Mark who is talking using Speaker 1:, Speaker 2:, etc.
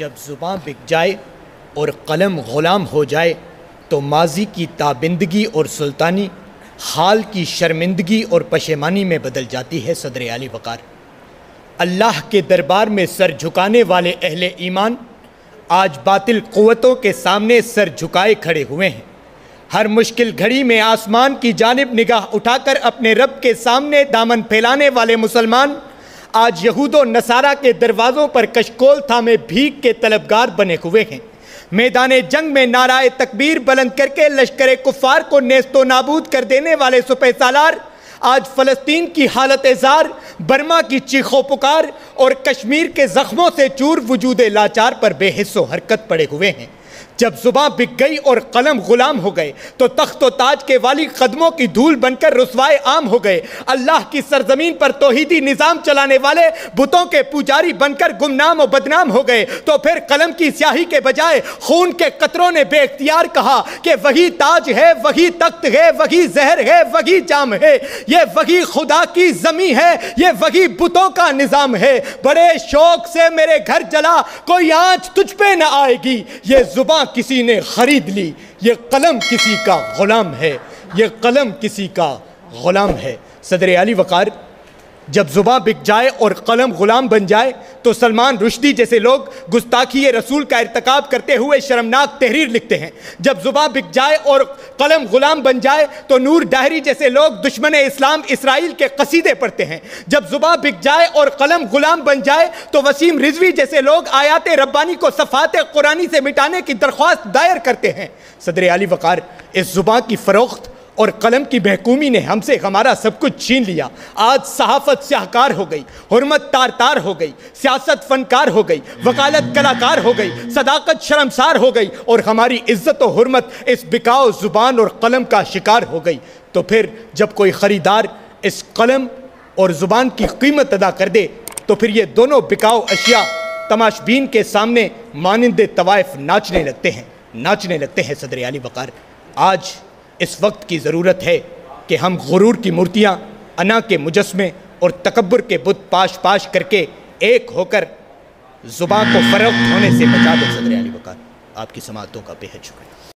Speaker 1: جب زباں بک جائے اور قلم غلام ہو جائے تو ماضی کی تابندگی اور سلطانی حال کی شرمندگی اور پشیمانی میں بدل جاتی ہے۔ صدر عالی وقار، اللہ کے دربار میں سر جھکانے والے اہل ایمان آج باطل قوتوں کے سامنے سر جھکائے کھڑے ہوئے ہیں۔ ہر مشکل گھڑی میں آسمان کی جانب نگاہ اٹھا کر اپنے رب کے سامنے دامن پھیلانے والے مسلمان آج یہود و نصارہ کے دروازوں پر کشکول تھامے بھیک کے طلبگار بنے ہوئے ہیں۔ میدان جنگ میں نعرہ تکبیر بلند کر کے لشکر کفار کو نیست و نابود کر دینے والے سپہ سالار آج فلسطین کی حالت زار، برما کی چیخ و پکار اور کشمیر کے زخموں سے چور وجود لاچار پر بے حس و حرکت پڑے ہوئے ہیں۔ جب زباں بک گئی اور قلم غلام ہو گئے تو تخت و تاج کے والی قدموں کی دھول بن کر رسوائے عام ہو گئے۔ اللہ کی سرزمین پر توحیدی نظام چلانے والے بتوں کے پجاری بن کر گمنام و بدنام ہو گئے۔ تو پھر قلم کی سیاہی کے بجائے خون کے قطروں نے بے اختیار کہا کہ وہی تاج ہے، وہی تخت ہے، وہی زہر ہے، وہی جام ہے، یہ وہی خدا کی زمین ہے، یہ وہی بتوں کا نظام ہے۔ بڑے شوق سے میرے گھر جلا، کوئی آنچ تجھ پہ نہ آئے گی، یہ زباں کسی نے خرید لی، یہ قلم کسی کا غلام ہے، یہ قلم کسی کا غلام ہے۔ صدر عالی وقار، جب زباں بک جائے اور قلم غلام بن جائے تو سلمان رشدی جیسے لوگ گستاخی رسول کا ارتکاب کرتے ہوئے شرمناک تحریر لکھتے ہیں۔ جب زباں بک جائے اور قلم غلام بن جائے تو نور ڈاہری جیسے لوگ دشمن اسلام اسرائیل کے قصیدے پڑھتے ہیں۔ جب زباں بک جائے اور قلم غلام بن جائے تو وسیم رضوی جیسے لوگ آیات ربانی کو صفحات قرآنی سے مٹانے کی درخواست دائر کرتے ہیں۔ صدر عالی وقار، اس زباں کی فروخت اور قلم کی محکومی نے ہم سے ہمارا سب کچھ چھین لیا۔ آج صحافت سیاہکار ہو گئی، حرمت تار تار ہو گئی، سیاست فنکار ہو گئی، وکالت کلاکار ہو گئی، صداقت شرمسار ہو گئی اور ہماری عزت و حرمت اس بکاؤ زبان اور قلم کا شکار ہو گئی۔ تو پھر جب کوئی خریدار اس قلم اور زبان کی قیمت ادا کر دے تو پھر یہ دونوں بکاؤ اشیاء تماشبین کے سامنے مانند طوائف ناچنے لگتے ہیں۔ صدر عالی وقار، آج اس وقت کی ضرورت ہے کہ ہم غرور کی مورتیاں، انا کے مجسمے اور تکبر کے بت پاش کر کے ایک ہو کر زبان کو فروخت ہونے سے بچا دیں۔ صدر عالی وقار، آپ کی سماعتوں کا بے حد شکریہ۔